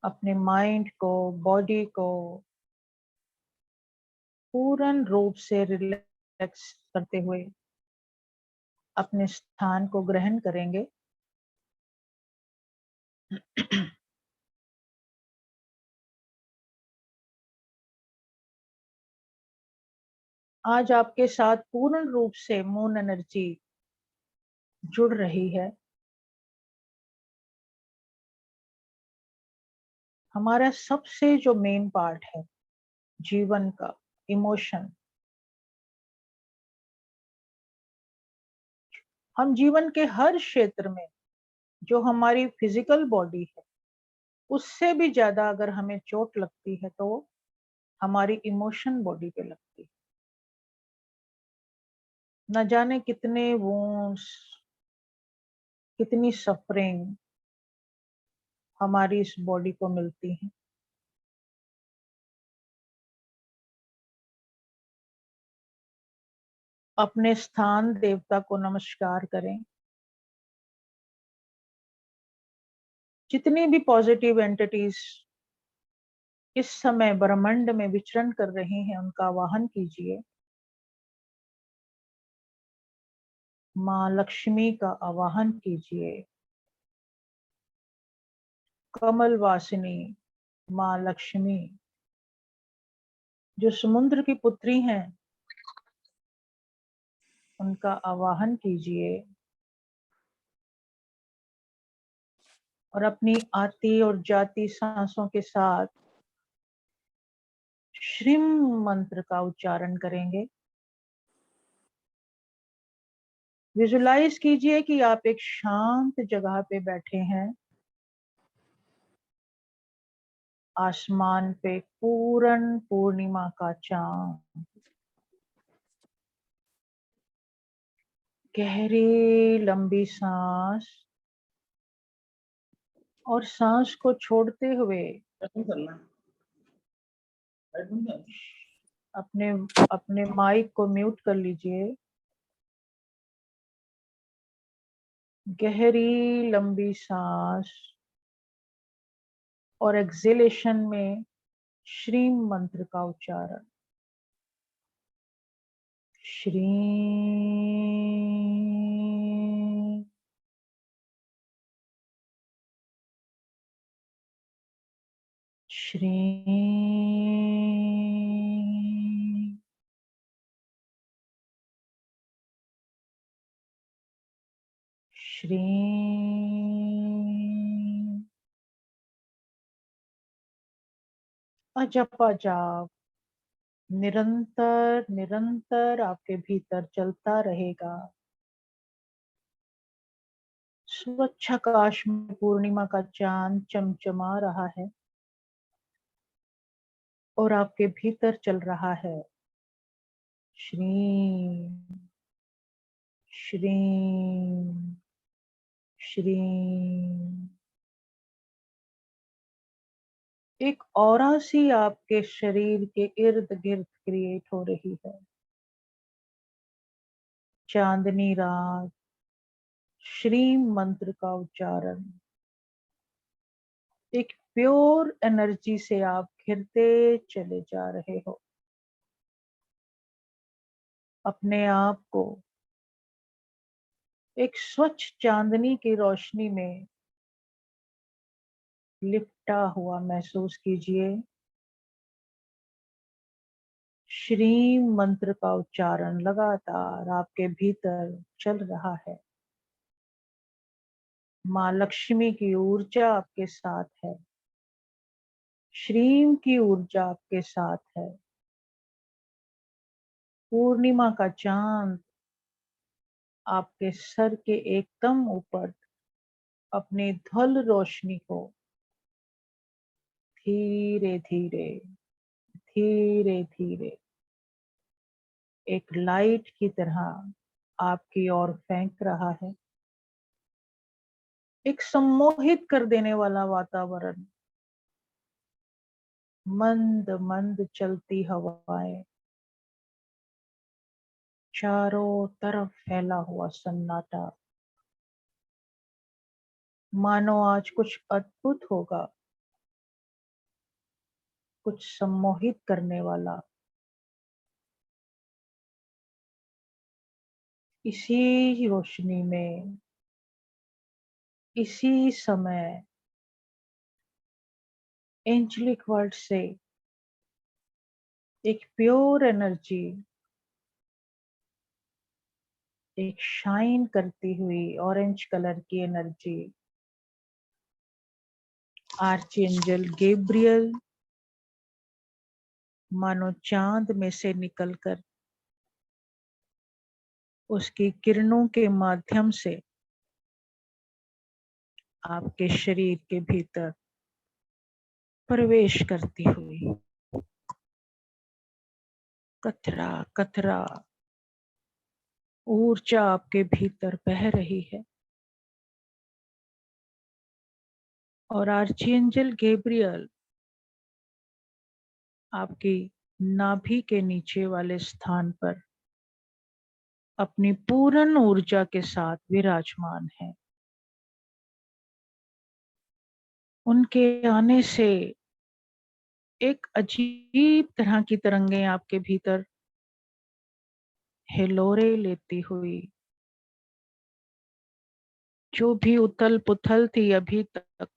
अपने माइंड को, बॉडी को पूर्ण रूप से रिलैक्स करते हुए अपने स्थान को ग्रहण करेंगे। आज आपके साथ पूर्ण रूप से मून एनर्जी जुड़ रही है। हमारा सबसे जो मेन पार्ट है जीवन का, इमोशन। हम जीवन के हर क्षेत्र में, जो हमारी फिजिकल बॉडी है उससे भी ज्यादा अगर हमें चोट लगती है तो हमारी इमोशन बॉडी पे लगती है। न जाने कितने वुंड्स, कितनी सफरिंग हमारी इस बॉडी को मिलती है। अपने स्थान देवता को नमस्कार करें। जितनी भी पॉजिटिव एंटिटीज इस समय ब्रह्मांड में विचरण कर रही हैं उनका आवाहन कीजिए। माँ लक्ष्मी का आवाहन कीजिए। कमल वासिनी माँ लक्ष्मी, जो समुद्र की पुत्री हैं, उनका आवाहन कीजिए और अपनी आती और जाती सांसों के साथ श्रीम मंत्र का उच्चारण करेंगे। विजुलाइज कीजिए कि आप एक शांत जगह पे बैठे हैं। आसमान पे पूर्ण पूर्णिमा का चांद। गहरी लंबी सांस और सांस को छोड़ते हुए अपने अपने माइक को म्यूट कर लीजिए। गहरी लंबी सांस और एक्सहेलेशन में श्रीम मंत्र का उच्चारण। श्री श्री श्री। अजप अजाप निरंतर निरंतर आपके भीतर चलता रहेगा। स्वच्छ आकाश में पूर्णिमा का चांद चमचमा रहा है और आपके भीतर चल रहा है श्री श्री श्री। एक ऑरा सी आपके शरीर के इर्द गिर्द क्रिएट हो रही है। चांदनी रात श्री मंत्र का उच्चारण। एक प्योर एनर्जी से आप घिरते चले जा रहे हो। अपने आप को एक स्वच्छ चांदनी की रोशनी में लिपटा हुआ महसूस कीजिए। श्री मंत्र का उच्चारण लगातार आपके भीतर चल रहा है। माँ लक्ष्मी की ऊर्जा आपके साथ है। श्रीम की ऊर्जा आपके साथ है। पूर्णिमा का चांद आपके सर के एकदम ऊपर अपनी ध्वल रोशनी को धीरे धीरे धीरे धीरे एक लाइट की तरह आपकी ओर फेंक रहा है। एक सम्मोहित कर देने वाला वातावरण, मंद मंद चलती हवाएं, चारों तरफ फैला हुआ सन्नाटा। मानो आज कुछ अद्भुत होगा। कुछ सम्मोहित करने वाला, इसी रोशनी में, इसी समय एंजेलिक वर्ल्ड से एक प्योर एनर्जी, एक शाइन करती हुई ऑरेंज कलर की एनर्जी आर्चएंजल गैब्रियल मानो चांद में से निकलकर उसकी किरणों के माध्यम से आपके शरीर के भीतर प्रवेश करती हुई कतरा कतरा ऊर्जा आपके भीतर बह रही है। और आर्चएंजल गैब्रियल आपकी नाभि के नीचे वाले स्थान पर अपनी पूर्ण ऊर्जा के साथ विराजमान है। उनके आने से एक अजीब तरह की तरंगें आपके भीतर हिलोरे लेती हुई, जो भी उथल पुथल थी अभी तक,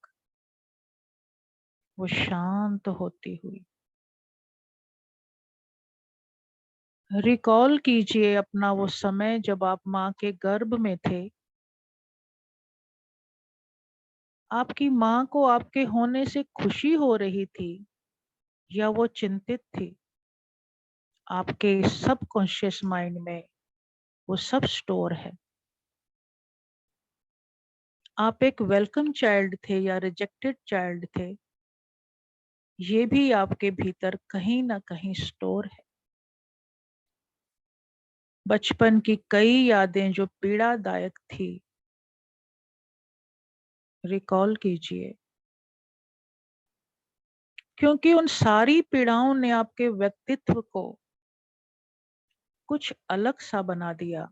वो शांत होती हुई। रिकॉल कीजिए अपना वो समय जब आप माँ के गर्भ में थे। आपकी माँ को आपके होने से खुशी हो रही थी या वो चिंतित थी? आपके सबकॉन्शियस माइंड में वो सब स्टोर है। आप एक वेलकम चाइल्ड थे या रिजेक्टेड चाइल्ड थे, ये भी आपके भीतर कहीं ना कहीं स्टोर है। बचपन की कई यादें जो पीड़ादायक थी, रिकॉल कीजिए, क्योंकि उन सारी पीड़ाओं ने आपके व्यक्तित्व को कुछ अलग सा बना दिया।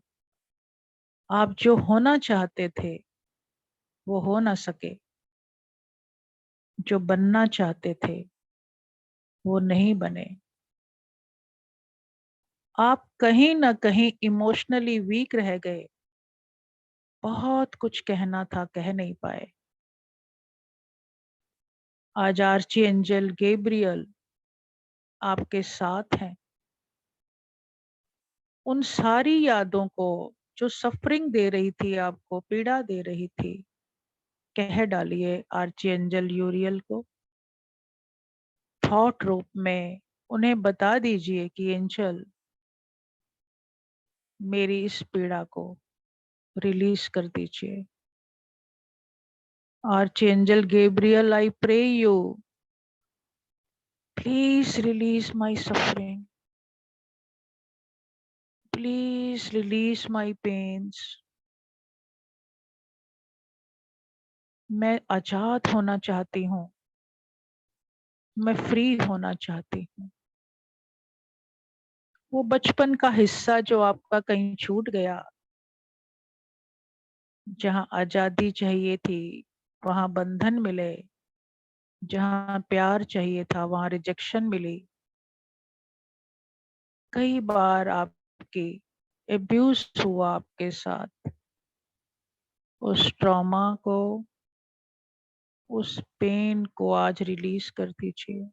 आप जो होना चाहते थे वो हो ना सके, जो बनना चाहते थे वो नहीं बने। आप कहीं ना कहीं इमोशनली वीक रह गए। बहुत कुछ कहना था, कह नहीं पाए। आज आर्ची एंजल गैब्रियल आपके साथ हैं। उन सारी यादों को जो सफरिंग दे रही थी, आपको पीड़ा दे रही थी, कह डालिए आर्ची एंजल यूरियल को। थॉट रूप में उन्हें बता दीजिए कि एंजल, मेरी इस पीड़ा को रिलीज कर दीजिए। Archangel Gabriel, I pray you, please release my suffering, please release my pains. मैं आजाद होना चाहती हूँ, मैं फ्री होना चाहती हूँ। वो बचपन का हिस्सा जो आपका कहीं छूट गया, जहाँ आजादी चाहिए थी वहां बंधन मिले, जहाँ प्यार चाहिए था वहां रिजेक्शन मिली। कई बार आपकी एब्यूज हुआ आपके साथ। उस ट्रॉमा को, उस पेन को आज रिलीज कर दीजिए।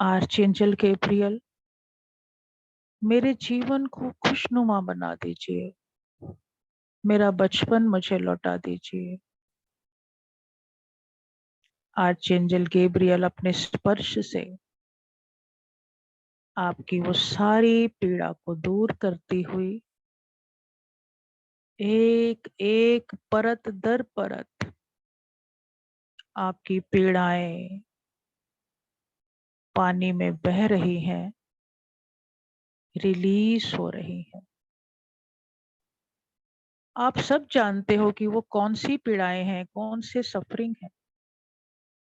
आर्चएंजल गैब्रियल, मेरे जीवन को खुशनुमा बना दीजिए। मेरा बचपन मुझे लौटा दीजिए। आर्चएंजल गैब्रियल अपने स्पर्श से आपकी वो सारी पीड़ा को दूर करती हुई एक एक परत दर परत आपकी पीड़ाएं पानी में बह रही हैं, रिलीज हो रही हैं। आप सब जानते हो कि वो कौन सी पीड़ाएं हैं, कौन से सफरिंग है।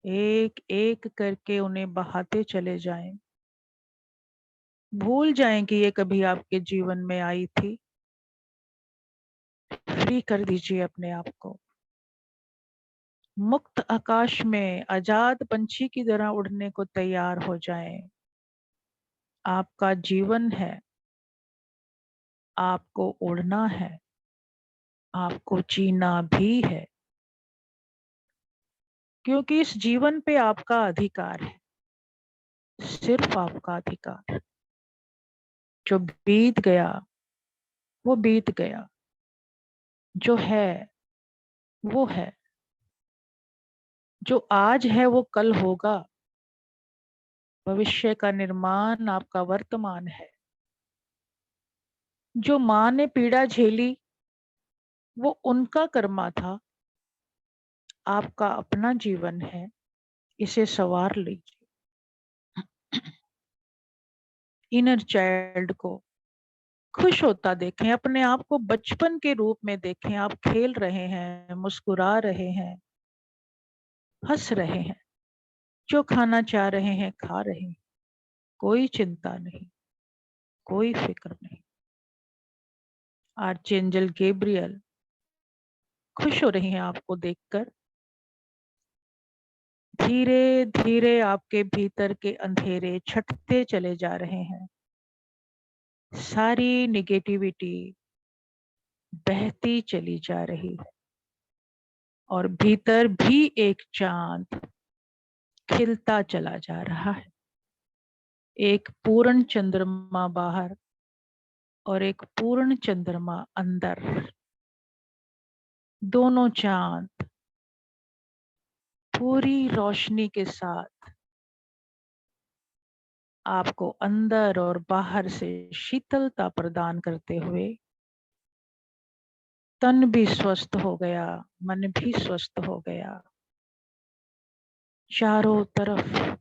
एक एक करके उन्हें बहाते चले जाएं। भूल जाएं कि ये कभी आपके जीवन में आई थी। फ्री कर दीजिए अपने आप को। मुक्त आकाश में आजाद पंछी की तरह उड़ने को तैयार हो जाएं। आपका जीवन है, आपको उड़ना है, आपको जीना भी है, क्योंकि इस जीवन पे आपका अधिकार है, सिर्फ आपका अधिकार। जो बीत गया वो बीत गया, जो है वो है, जो आज है वो कल होगा। भविष्य का निर्माण आपका वर्तमान है। जो माँ ने पीड़ा झेली वो उनका कर्मा था, आपका अपना जीवन है, इसे सवार लीजिए। इनर चाइल्ड को खुश होता देखें, अपने आप को बचपन के रूप में देखें। आप खेल रहे हैं, मुस्कुरा रहे हैं, हंस रहे हैं, जो खाना चाह रहे हैं खा रहे हैं। कोई चिंता नहीं, कोई फिक्र नहीं। आर्चेंजल गैब्रियल खुश हो रही हैं आपको देखकर। धीरे धीरे आपके भीतर के अंधेरे छटते चले जा रहे हैं। सारी निगेटिविटी बहती चली जा रही है और भीतर भी एक चांद खिलता चला जा रहा है। एक पूर्ण चंद्रमा बाहर और एक पूर्ण चंद्रमा अंदर, दोनों चांद पूरी रोशनी के साथ आपको अंदर और बाहर से शीतलता प्रदान करते हुए। तन भी स्वस्थ हो गया, मन भी स्वस्थ हो गया। चारों तरफ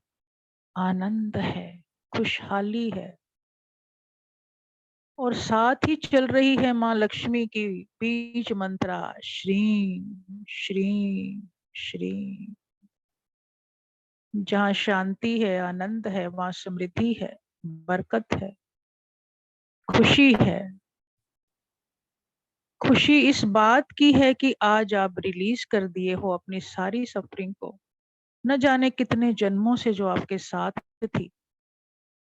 आनंद है, खुशहाली है और साथ ही चल रही है माँ लक्ष्मी की बीज मंत्रा, श्रीं श्रीं श्रीं। जहाँ शांति है, आनंद है, वहां समृद्धि है, बरकत है, खुशी है। खुशी इस बात की है कि आज आप रिलीज कर दिए हो अपनी सारी सफरिंग को। न जाने कितने जन्मों से जो आपके साथ थी,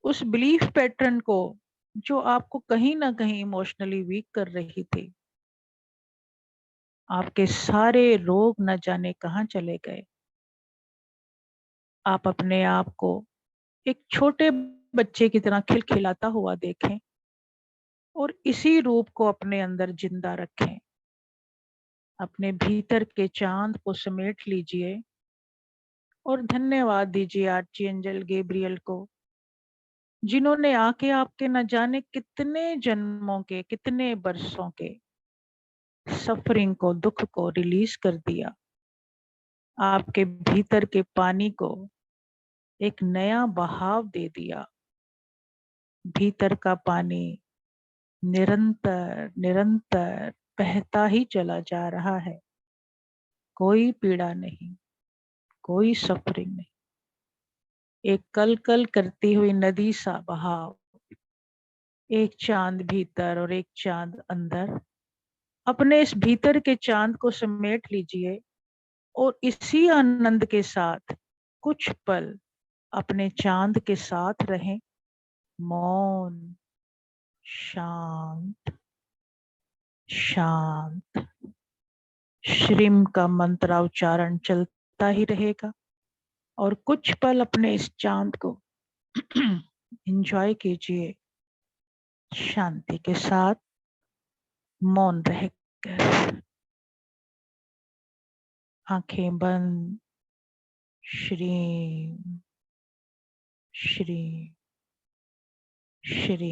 उस बिलीफ पैटर्न को जो आपको कहीं ना कहीं इमोशनली वीक कर रही थी। आपके सारे रोग न जाने कहाँ चले गए। आप अपने आप को एक छोटे बच्चे की तरह खिलखिलाता हुआ देखें और इसी रूप को अपने अंदर जिंदा रखें। अपने भीतर के चांद को समेट लीजिए और धन्यवाद दीजिए आर्चेंजल गैब्रियल को, जिन्होंने आके आपके न जाने कितने जन्मों के, कितने बरसों के सफरिंग को, दुख को रिलीज कर दिया। आपके भीतर के पानी को एक नया बहाव दे दिया। भीतर का पानी निरंतर निरंतर बहता ही चला जा रहा है। कोई पीड़ा नहीं, कोई सफरिंग नहीं। एक कल कल करती हुई नदी सा बहाव, एक चांद भीतर और एक चांद अंदर। अपने इस भीतर के चांद को समेट लीजिए और इसी आनंद के साथ कुछ पल अपने चांद के साथ रहें। मौन, शांत शांत। श्रीम का मंत्र उच्चारण चलता ही रहेगा और कुछ पल अपने इस चांद को एंजॉय कीजिए शांति के साथ, मौन रहकर। आंखें बंद। Shri Shri Shri.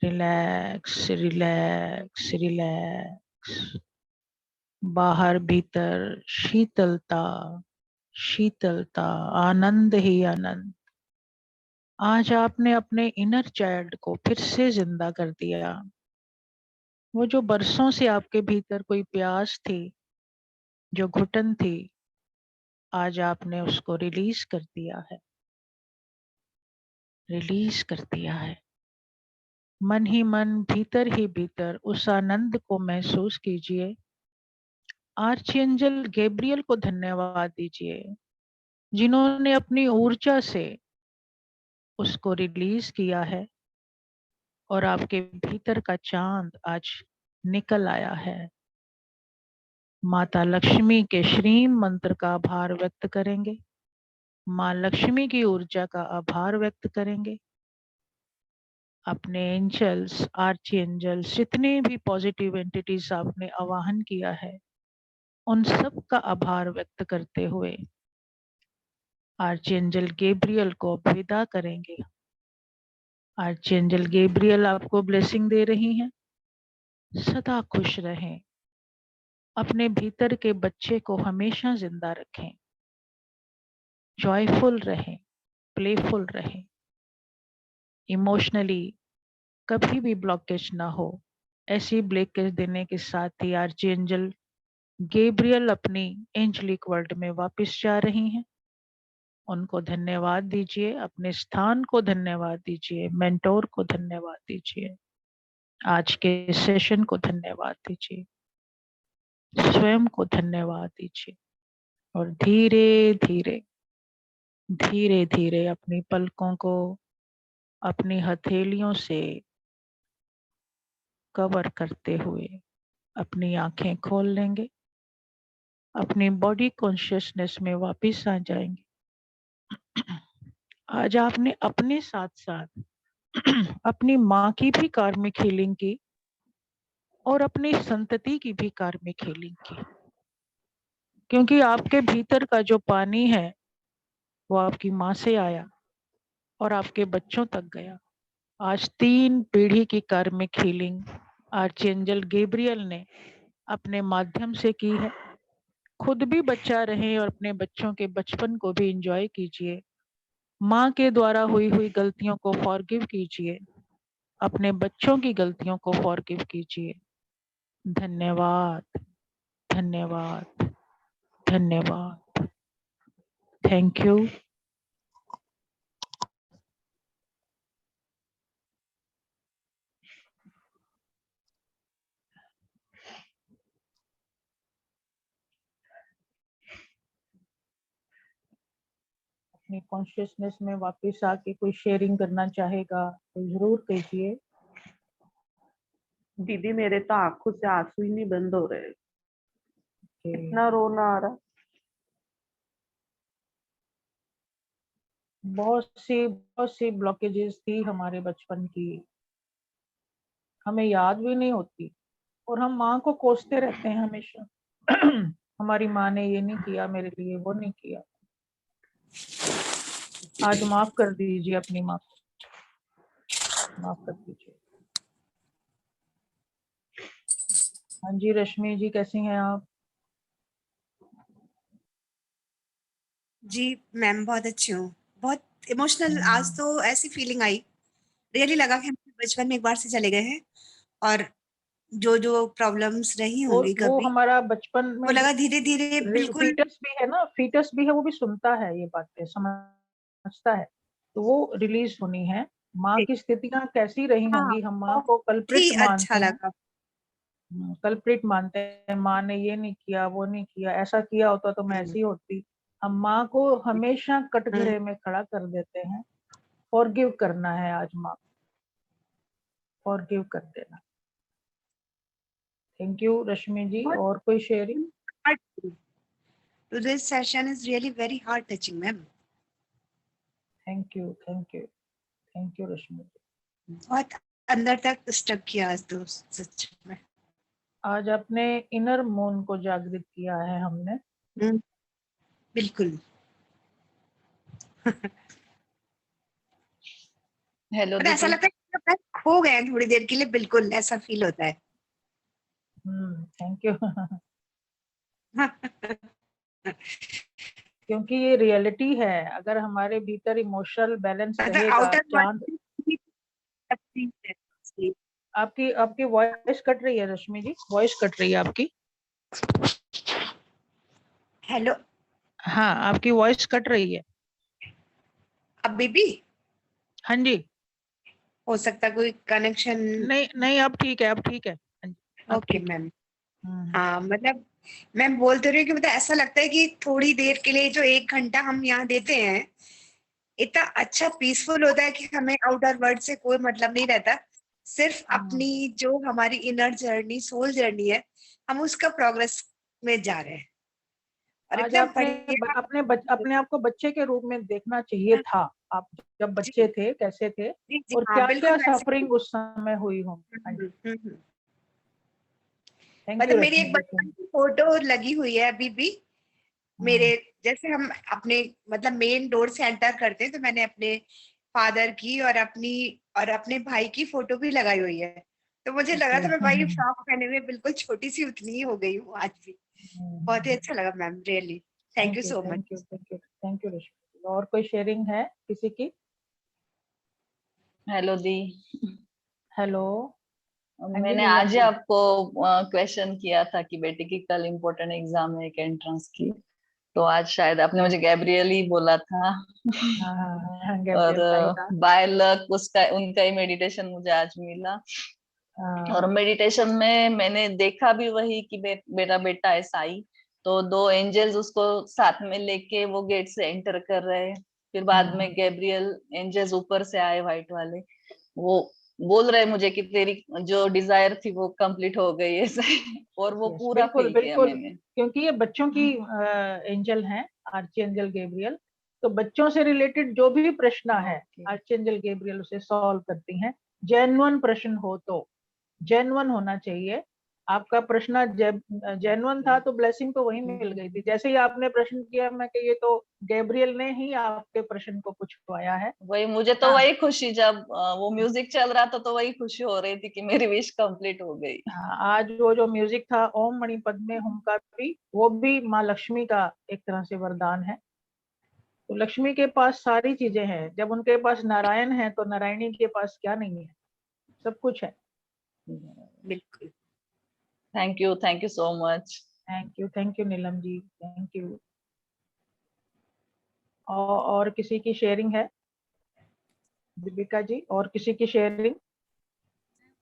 Relax relax relax. बाहर भीतर शीतलता शीतलता, आनंद ही आनंद। आज आपने अपने इनर चाइल्ड को फिर से जिंदा कर दिया। वो जो बरसों से आपके भीतर कोई प्यास थी, जो घुटन थी, आज आपने उसको रिलीज कर दिया है, रिलीज कर दिया है। मन ही मन, भीतर ही भीतर उस आनंद को महसूस कीजिए। आर्चएंजल गैब्रियल को धन्यवाद दीजिए, जिन्होंने अपनी ऊर्जा से उसको रिलीज किया है और आपके भीतर का चांद आज निकल आया है। माता लक्ष्मी के श्रीम मंत्र का आभार व्यक्त करेंगे, माँ लक्ष्मी की ऊर्जा का आभार व्यक्त करेंगे। अपने एंजल्स, आर्ची एंजल्स, जितने भी पॉजिटिव एंटिटीज आपने आवाहन किया है, उन सब का आभार व्यक्त करते हुए आर्चेंजल गैब्रियल को विदा करेंगे। आर्चेंजल गैब्रियल आपको ब्लेसिंग दे रही हैं। सदा खुश रहें, अपने भीतर के बच्चे को हमेशा जिंदा रखें, जॉयफुल रहें, प्लेफुल रहें, इमोशनली कभी भी ब्लॉकेज ना हो। ऐसी ब्लॉकेज देने के साथ ही आर्चेंजल गैब्रियल अपनी एंजलिक वर्ल्ड में वापस जा रही हैं। उनको धन्यवाद दीजिए, अपने स्थान को धन्यवाद दीजिए, मेंटोर को धन्यवाद दीजिए। आज के सेशन को धन्यवाद दीजिए, स्वयं को धन्यवाद दीजिए और धीरे धीरे धीरे धीरे अपनी पलकों को अपनी हथेलियों से कवर करते हुए अपनी आंखें खोल लेंगे, अपनी बॉडी कॉन्शियसनेस में वापस आ जाएंगे। आज आपने अपने साथ साथ अपनी माँ की भी कार्मिक हीलिंग की और अपनी संतति की भी कार्मिक हीलिंग की, क्योंकि आपके भीतर का जो पानी है वो आपकी माँ से आया और आपके बच्चों तक गया। आज 3 पीढ़ी की कार्मिक हीलिंग आर्चेंजल गैब्रियल ने अपने माध्यम से की है। खुद भी बच्चा रहें और अपने बच्चों के बचपन को भी एंजॉय कीजिए। माँ के द्वारा हुई हुई गलतियों को फॉरगिव कीजिए, अपने बच्चों की गलतियों को फॉरगिव कीजिए। धन्यवाद, धन्यवाद, धन्यवाद। Thank you. अपनी कॉन्शियसनेस में वापस आके कोई शेयरिंग करना चाहेगा तो जरूर कीजिए। दीदी मेरे तो आंखों से आंसू ही नहीं बंद हो रहे, इतना रोना आ रहा। बहुत सी ब्लॉकेजेस थी हमारे बचपन की, हमें याद भी नहीं होती और हम माँ को कोसते रहते हैं हमेशा। हमारी माँ ने ये नहीं किया मेरे लिए, वो नहीं किया। आज माफ कर दीजिए, अपनी माँ को माफ कर दीजिए। हाँ जी रश्मि जी, कैसी हैं आप? जी मैम बहुत अच्छी हूँ, बहुत इमोशनल। आज तो ऐसी फीलिंग आई, रियली लगा कि हम बचपन में एक बार से चले गए हैं और जो जो प्रॉब्लम्स रही होंगी वो कभी, हमारा बचपन वो में लगा धीरे धीरे बिल्कुल। फीटस भी है ना, फीटस भी है, वो भी सुनता है ये बातें, समझता है, तो वो रिलीज होनी है। माँ की स्थितियां कैसी रही हाँ, होंगी, हम माँ को बहुत कल्प्रिट ही अच्छा मानते हैं। लगा। कल्प्रिट मानते हैं, माँ ने ये नहीं किया, वो नहीं किया, ऐसा किया होता तो मैं ऐसी होती। हम माँ को हमेशा कटघरे में खड़ा कर देते हैं। फॉरगिव करना है आज माँ, फॉरगिव कर देना। Thank you Rashmi ji. बहुत और कोई sharing? today's session is really very heart touching ma'am. Thank you, thank you, thank you Rashmi ji. बहुत अंदर तक स्टक किया आज तो सच में। आज अपने इनर मून को जागृत किया है हमने। बिल्कुल। हेलो मतलब ऐसा दीदी। लगता है कि खो गए हैं थोड़ी देर के लिए, बिल्कुल ऐसा फील होता है। Thank you. क्योंकि ये रियलिटी है, अगर हमारे भीतर इमोशनल बैलेंस मतलब रहेगा। आउटर चांद, वर्ल्ड। आपकी आपकी वॉइस कट रही है रश्मि जी, वॉइस कट रही है आपकी। हेलो, हाँ, आपकी वॉइस कट रही है। अभी भी हाँ जी। हो सकता कोई कनेक्शन। नहीं नहीं, अब ठीक है, अब ठीक है। हाँ जी, अब ओके ठीक है। मैम। हाँ मतलब मैं बोलते रही हूँ कि मतलब ऐसा लगता है कि थोड़ी देर के लिए जो 1 घंटा हम यहाँ देते हैं, इतना अच्छा पीसफुल होता है कि हमें आउटर वर्ल्ड से कोई मतलब नहीं रहता। सिर्फ अपनी जो हमारी इनर जर्नी, सोल जर्नी है, हम उसका प्रोग्रेस में जा रहे हैं और आज इतना आपने बढ़िया। अपने आप को बच्चे के रूप में देखना चाहिए था। आप जब बच्चे जी थे कैसे थे जी जी, और हाँ क्या बिल्कुल क्या वैसे ही। सफरिंग उस समय हुई होंगी। हम्म। थैंक यू मतलब मेरी रश्मि एक जी। बचपन की फोटो लगी हुई है अभी भी मेरे। हम्म, जैसे हम अपने मतलब मेन डोर से एंटर करते हैं तो मैंने अपने फादर की और अपने भाई की फोटो भी लगाई हुई है। तो मुझे लगा था मैं भाई फ्रॉक पहने हुए बिल्कुल छोटी सी उतनी ही हो गई हूँ आज भी। बहुत ही अच्छा लगा ma'am, really thank you thank you, so much. Thank you, thank you, thank you Rashmi ji. और कोई शेयरिंग है किसी की? हेलो दी। हेलो। हाँ जी मैंने नीलम आज ही जी। आपको क्वेश्चन किया था कि बेटे की कल इम्पोर्टेंट एग्जाम है एक एंट्रेंस की, तो आज शायद आपने मुझे गैब्रियल ही बोला था। हाँ हाँ हाँ, और गैब्रियल का ही था। बाय लक उसका उनका ही मेडिटेशन मुझे आज मिला। और मेडिटेशन में मैंने देखा भी वही कि मेरा बेटा है साई, तो 2 एंजल्स उसको साथ में लेके वो गेट से एंटर कर रहे हैं। फिर बाद में गैब्रियल एंजल्स ऊपर से आए व्हाइट वाले, वो बोल रहे मुझे कि तेरी जो डिजायर थी वो कंप्लीट हो गई है और वो पूरा बिल्कुल फील किया बिल्कुल, मैंने। क्योंकि ये बच्चों की एंजल हैं, आर्ची एंजल गैब्रियल। तो बच्चों से रिलेटेड जो भी प्रश्न है आर्ची एंजल गैब्रियल उसे सॉल्व करती हैं। जेन्युइन प्रश्न हो तो, जेन्युइन होना चाहिए। आपका प्रश्न जेन्युइन था तो ब्लेसिंग तो वही मिल गई थी। जैसे ही आपने प्रश्न किया, मैं कि ये तो गैब्रियल ने ही आपके प्रश्न को पूछवाया है। वही मुझे तो वही खुशी, जब वो म्यूजिक चल रहा था तो वही खुशी हो रही थी कि मेरी विश कंप्लीट हो गई। आज वो जो म्यूजिक था ओम मणि पद्मे हुम का भी, वो भी माँ लक्ष्मी का एक तरह से वरदान है। तो लक्ष्मी के पास सारी चीजें हैं। जब उनके पास नारायण है तो नारायणी के पास क्या नहीं है, सब कुछ है। बिल्कुल। Thank you so much. Thank you Neelam ji, thank you. और किसी की शेयरिंग है दीपिका जी? और किसी की शेयरिंग?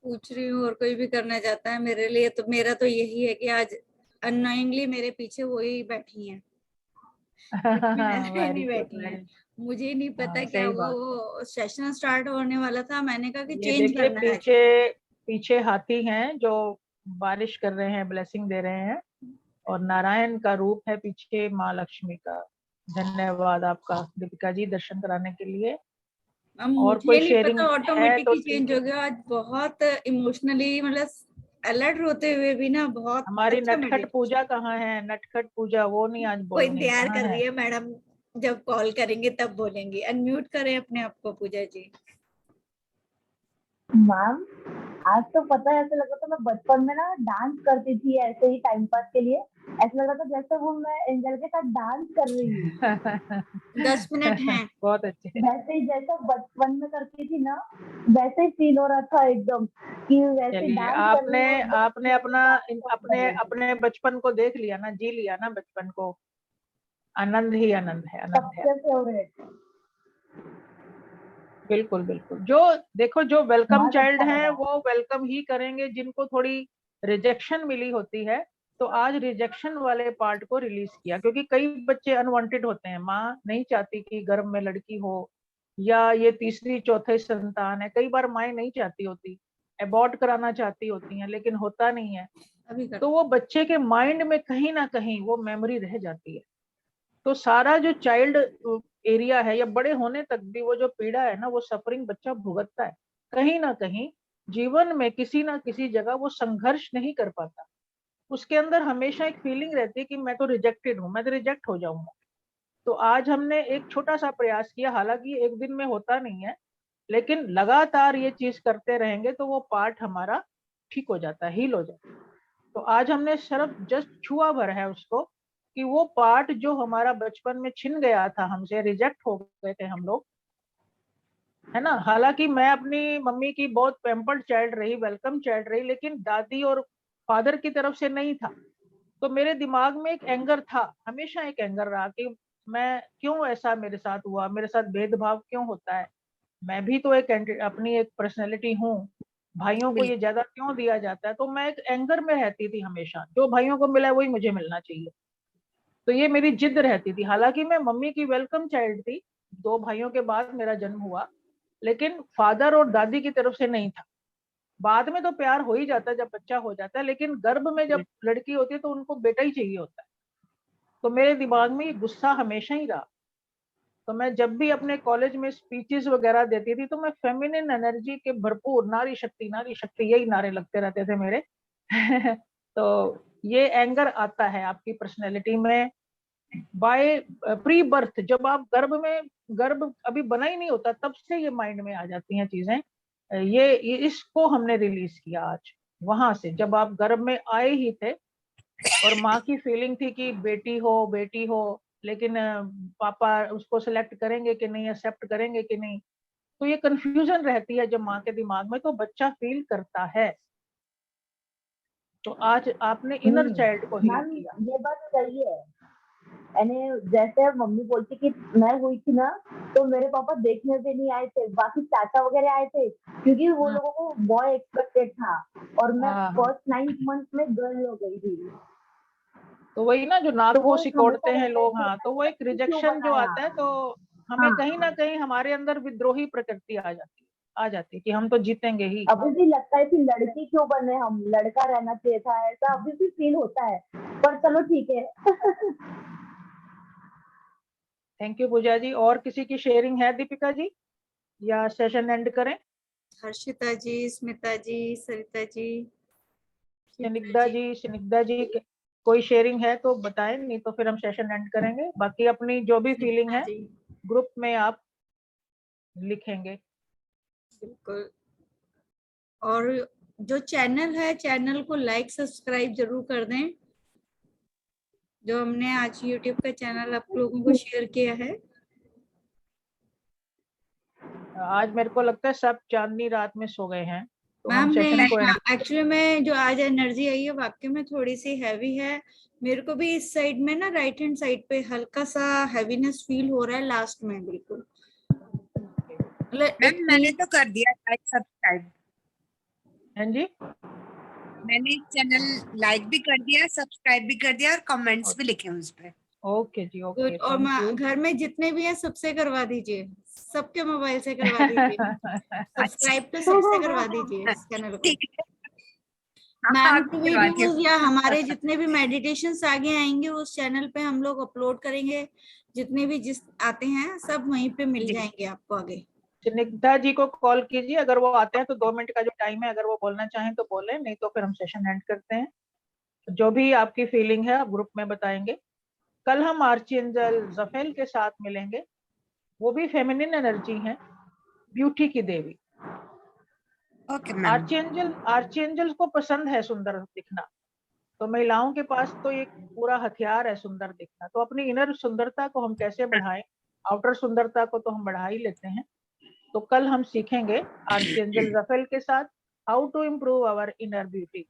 पूछ रही हूँ और कोई भी करना चाहता है। मेरे लिए तो, मेरा तो यही है कि आज अननोइंगली मेरे पीछे वही बैठी हैं, वेरी नहीं गुड, बैठी हैं। मुझे नहीं पता क्या सही हुआ, बात। वो सेशन स्टार्ट होने वाला था, मैंने कहा कि ये चेंज देखिए करना है। पीछे, पीछे हाथी हैं जो बारिश कर रहे हैं, ब्लेसिंग दे रहे हैं, और नारायण का रूप है पीछे माँ लक्ष्मी का। धन्यवाद आपका दीपिका जी दर्शन कराने के लिए। अब और मुझे कोई नहीं शेयरिंग पता, है तो ऑटोमेटिकली ठीक चेंज है। हो गया। आज बहुत इमोशनली, मतलब अलर्ट होते हुए भी ना, बहुत हमारी अच्छा नटखट मेडिटेशन। पूजा कहाँ है? नटखट पूजा वो नहीं आज वो बोलेंगे, इंतजार कहाँ कर है? रही है मैडम, जब कॉल करेंगे तब बोलेंगी। अनम्यूट करें अपने आप को पूजा जी। मैम, आज तो पता है ऐसा लग रहा था मैं बचपन में ना डांस करती थी ऐसे ही टाइम पास के लिए। ऐसा लग रहा था जैसे वो मैं एंजल के साथ डांस कर रही हूँ। 10 मिनट हैं। बहुत अच्छे। वैसे ही जैसा बचपन में करती थी ना, वैसे ही फील हो रहा था एकदम कि वैसे चलिए, डांस कर रही आपने हूँ एकदम आपने अपना कर अपने रही हूँ। अपने बचपन को देख लिया ना, जी लिया ना बचपन को। आनंद ही आनंद है, आनंद है। सबसे फेवरेट। बिल्कुल बिल्कुल। जो देखो, जो वेलकम बहुत चाइल्ड अच्छा हैं लगा। वो वेलकम ही करेंगे। जिनको थोड़ी रिजेक्शन मिली होती है, तो आज रिजेक्शन वाले पार्ट को रिलीज किया, क्योंकि कई बच्चे अनवांटेड होते हैं। माँ नहीं चाहती कि गर्भ में लड़की हो, या ये तीसरी चौथी संतान है। कई बार माएँ नहीं चाहती होती, अबॉर्ट कराना चाहती होती हैं, लेकिन होता नहीं है। अभी कर तो वो बच्चे के माइंड में कहीं ना कहीं वो मेमोरी रह जाती है। तो सारा जो चाइल्ड एरिया है, या बड़े होने तक भी वो जो पीड़ा है ना, वो सफरिंग बच्चा भुगतता है। कहीं ना कहीं जीवन में किसी ना किसी जगह वो संघर्ष नहीं कर पाता। उसके अंदर हमेशा एक फीलिंग रहती है कि मैं तो रिजेक्टेड हूँ, मैं तो रिजेक्ट हो जाऊंगा। तो आज हमने एक छोटा सा प्रयास किया, हालांकि एक दिन में होता नहीं है, लेकिन लगातार ये चीज करते रहेंगे तो वो पार्ट हमारा ठीक हो जाता है, हील हो जाता है। तो आज हमने सिर्फ जस्ट छुआ भर है उसको, कि वो पार्ट जो हमारा बचपन में छिन गया था, हमसे रिजेक्ट हो गए थे हम लोग, है ना। हालांकि मैं अपनी मम्मी की बहुत पैम्पर्ड चाइल्ड रही, वेलकम चाइल्ड रही, लेकिन दादी और फादर की तरफ से नहीं था। तो मेरे दिमाग में एक एंगर था, हमेशा एक एंगर रहा कि मैं क्यों, ऐसा मेरे साथ हुआ, मेरे साथ भेदभाव क्यों होता है। मैं भी तो एक अपनी एक पर्सनैलिटी हूँ, भाइयों को ये बिल्कुल। ज्यादा क्यों दिया जाता है। तो मैं एक एंगर में रहती थी हमेशा, जो भाइयों को मिला है वही मुझे मिलना चाहिए। तो ये मेरी जिद रहती थी। हालांकि मैं मम्मी की वेलकम चाइल्ड थी, 2 भाइयों के बाद मेरा जन्म हुआ, लेकिन फादर और दादी की तरफ से नहीं था। बाद में तो प्यार हो ही जाता है जब बच्चा हो जाता है, लेकिन गर्भ में जब लड़की होती है तो उनको बेटा ही चाहिए होता है। तो मेरे दिमाग में ये गुस्सा हमेशा ही रहा। तो मैं जब भी अपने कॉलेज में स्पीचेस वगैरह देती थी, तो मैं फेमिनिन एनर्जी के भरपूर, नारी शक्ति यही नारे लगते रहते थे मेरे। तो ये एंगर आता है आपकी पर्सनैलिटी में बाय प्री बर्थ। जब आप गर्भ अभी बना ही नहीं होता, तब से ये माइंड में आ जाती हैं चीजें। ये इसको हमने रिलीज किया आज। वहां से जब आप गर्भ में आए ही थे, और माँ की फीलिंग थी कि बेटी हो, लेकिन पापा उसको सिलेक्ट करेंगे कि नहीं, एक्सेप्ट करेंगे कि नहीं। तो ये कंफ्यूजन रहती है जब माँ के दिमाग में, तो बच्चा फील करता है। तो आज आपने इनर चाइल्ड को हील मैम, किया। ये बात सही है। यानी जैसे मम्मी बोलती कि मैं हुई थी ना, तो मेरे पापा देखने भी नहीं आए थे, बाकी चाचा वगैरह आए थे, क्योंकि वो लोगों को बॉय एक्सपेक्टेड था और मैं हाँ। फर्स्ट 9th मंथ में गर्ल हो गई थी। तो वही ना, जो नाक तो वो को एक सिकोड़ते हमेशा हैं रहता है लोग, कि हाँ, तो वो एक क्यों रिजेक्शन जो बनाया। आता है, तो हमें हाँ, कहीं ना कहीं हमारे अंदर विद्रोही प्रकृति आ जाती है कि हम तो जीतेंगे ही। अभी भी लगता है कि लड़की क्यों बने हम, लड़का रहना चाहिए था, ऐसा अभी भी फील होता है, पर चलो ठीक है। थैंक यू पूजा जी। और किसी की शेयरिंग है दीपिका जी, या सेशन एंड करें? हर्षिता जी, स्मिता जी, सरिता जी, स्निग्धा जी कोई शेयरिंग है तो बताएं, नहीं तो फिर हम सेशन एंड करेंगे। बाकी अपनी जो भी फीलिंग है जी ग्रुप में आप लिखेंगे। बिल्कुल। और जो चैनल है, चैनल को लाइक सब्सक्राइब जरूर कर दें, जो हमने आज यूट्यूब का चैनल आप लोगों को शेयर किया है। आज मेरे को लगता है सब चांदनी रात में सो गए हैं, तो हम मैम सेशन को नहीं, एक्चुअली में जो आज एनर्जी आई है वाकई में थोड़ी सी हैवी है। मेरे को भी इस साइड में ना, राइट हैंड साइड पे हल्का सा हैवीनेस फील हो रहा है लास्ट में, बिल्कुल। मतलब मैम मैंने तो कर दिया लाइक सब्सक्राइब, हाँ जी, मैंने चैनल लाइक भी कर दिया, सब्सक्राइब भी कर दिया और कमेंट्स भी लिखे उस पे। ओके जी, ओके, गुड। और थैंक यू। घर में जितने भी हैं सबसे करवा दीजिए, सबके मोबाइल से करवा दीजिए, सब्सक्राइब तो सबसे करवा दीजिए इस चैनल को। ठीक है, हाँ, मैम आप के करवाती वीडियोस हूँ। या हमारे जितने भी मेडिटेशंस आगे आएंगे उस चैनल पे हम लोग अपलोड करेंगे, जितने भी जिस आते हैं सब वहीं पे मिल जी। जाएंगे आपको आगे। स्निग्धा जी को कॉल कीजिए, अगर वो आते हैं तो 2 मिनट का जो टाइम है, अगर वो बोलना चाहें तो बोलें, नहीं तो फिर हम सेशन एंड करते हैं। जो भी आपकी फीलिंग है आप ग्रुप में बताएंगे। कल हम आर्चएंजल जफेल के साथ मिलेंगे, वो भी फेमिनिन एनर्जी है, ब्यूटी की देवी। Okay ma'am. आर्चएंजल को पसंद है सुंदर दिखना, तो महिलाओं के पास तो एक पूरा हथियार है सुंदर दिखना। तो अपनी इनर सुंदरता को हम कैसे बढ़ाएं, आउटर सुंदरता को तो हम बढ़ा ही लेते हैं। तो कल हम सीखेंगे आर्चएंजल रफेल के साथ how to improve our inner beauty.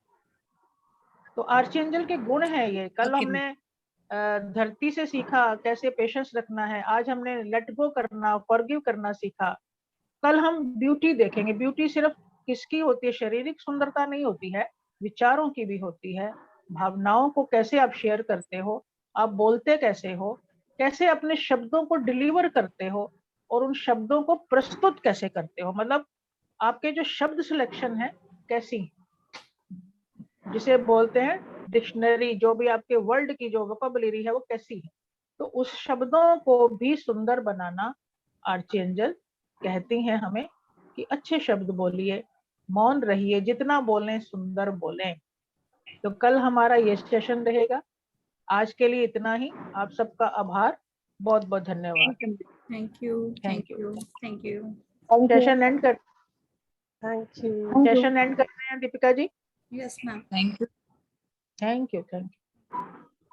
तो आर्चएंजल के गुण है ये। कल ओके हमने धरती से सीखा कैसे पेशेंस रखना है, आज हमने लेट गो करना, फॉरगिव करना सीखा। कल हम ब्यूटी देखेंगे। ब्यूटी सिर्फ किसकी होती है, शारीरिक सुंदरता नहीं होती है, विचारों की भी होती है। भावनाओं को कैसे आप शेयर करते हो, आप बोलते कैसे हो, कैसे अपने शब्दों को डिलीवर करते हो, और उन शब्दों को प्रस्तुत कैसे करते हो, मतलब आपके जो शब्द सिलेक्शन है कैसी, जिसे बोलते हैं डिक्शनरी, जो भी आपके वर्ल्ड की जो वोकैबुलरी है वो कैसी है। तो उस शब्दों को भी सुंदर बनाना आर्चएंजल कहती हैं हमें कि अच्छे शब्द बोलिए, मौन रहिए, जितना बोलें सुंदर बोलें। तो कल हमारा ये सेशन रहेगा। आज के लिए इतना ही। आप सबका आभार, बहुत बहुत धन्यवाद। Thank you. Thank you, Thank thank you. You, thank you. Thank you, session end कर thank you. Thank you. Session end करते हैं Deepika ji. Yes ma'am. Thank you. Thank you, thank you.